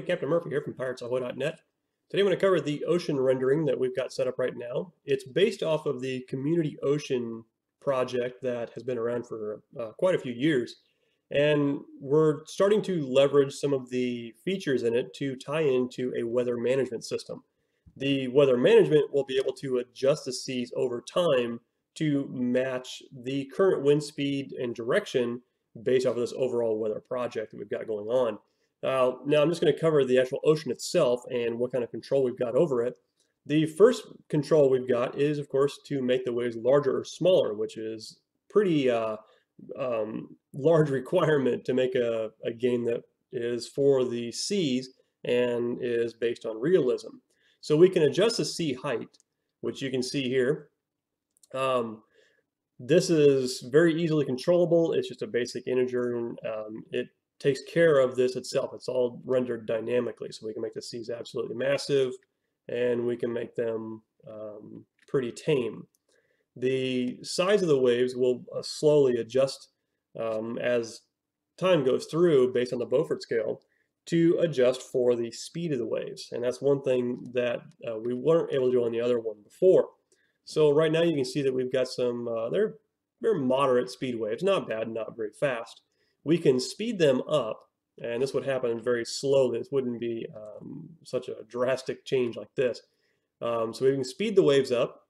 Captain Murphy here from PiratesAhoy.net. Today I'm going to cover the ocean rendering that we've got set up right now. It's based off of the Community Ocean project that has been around for quite a few years. And we're starting to leverage some of the features in it to tie into a weather management system. The weather management will be able to adjust the seas over time to match the current wind speed and direction based off of this overall weather project that we've got going on. Now I'm just going to cover the actual ocean itself and what kind of control we've got over it. The first control we've got is, of course, to make the waves larger or smaller, which is pretty large requirement to make a game that is for the seas and is based on realism. So we can adjust the sea height, which you can see here. This is very easily controllable. It's just a basic integer, and it takes care of this itself. It's all rendered dynamically, so we can make the seas absolutely massive, and we can make them pretty tame. The size of the waves will slowly adjust as time goes through based on the Beaufort scale to adjust for the speed of the waves, and that's one thing that we weren't able to do on the other one before. So right now you can see that we've got some, they're moderate speed waves, not bad, not very fast. We can speed them up, and this would happen very slowly. This wouldn't be such a drastic change like this. So we can speed the waves up,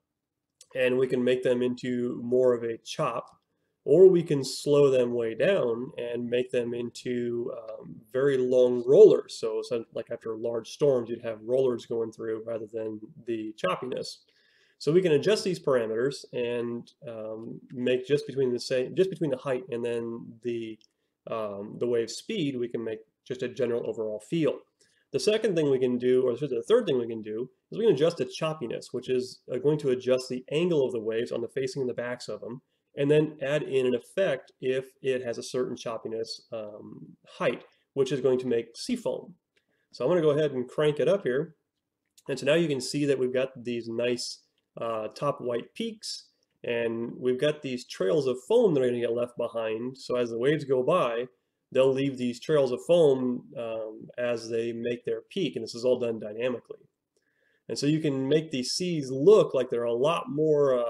and we can make them into more of a chop, or we can slow them way down and make them into very long rollers. So like after large storms, you'd have rollers going through rather than the choppiness. So we can adjust these parameters and make just between the height and then the wave speed, we can make just a general overall feel. The second thing we can do, or the third thing we can do, is we can adjust the choppiness, which is going to adjust the angle of the waves on the facing and the backs of them, and then add in an effect if it has a certain choppiness height, which is going to make sea foam. So I'm going to go ahead and crank it up here. And so now you can see that we've got these nice top white peaks, and we've got these trails of foam that are going to get left behind. So as the waves go by, they'll leave these trails of foam as they make their peak, and this is all done dynamically. And so you can make these seas look like they're a lot more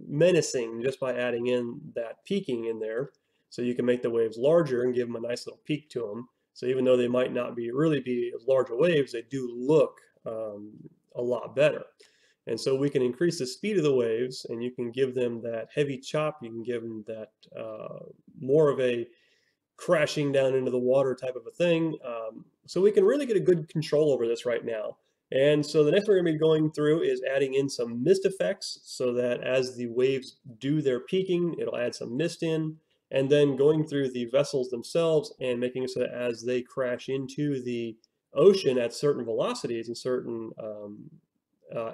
menacing just by adding in that peaking in there. So you can make the waves larger and give them a nice little peak to them. So even though they might not really be as large waves, they do look a lot better. And so we can increase the speed of the waves, and you can give them that heavy chop. You can give them that more of a crashing down into the water type of a thing. So we can really get a good control over this right now. And so the next we're going to be going through is adding in some mist effects so that as the waves do their peaking, it'll add some mist in, and then going through the vessels themselves and making it so that as they crash into the ocean at certain velocities and certain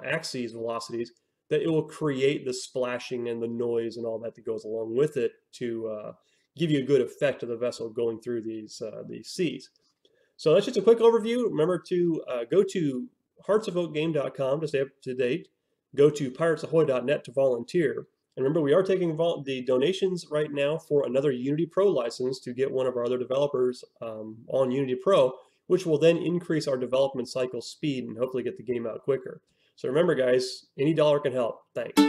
axes velocities, that it will create the splashing and the noise and all that goes along with it to give you a good effect of the vessel going through these seas. So that's just a quick overview. Remember to go to heartsofoakgame.com to stay up to date. Go to PiratesAhoy.net to volunteer. And remember, we are taking the donations right now for another Unity Pro license to get one of our other developers on Unity Pro, which will then increase our development cycle speed and hopefully get the game out quicker. So remember, guys, any dollar can help. Thanks.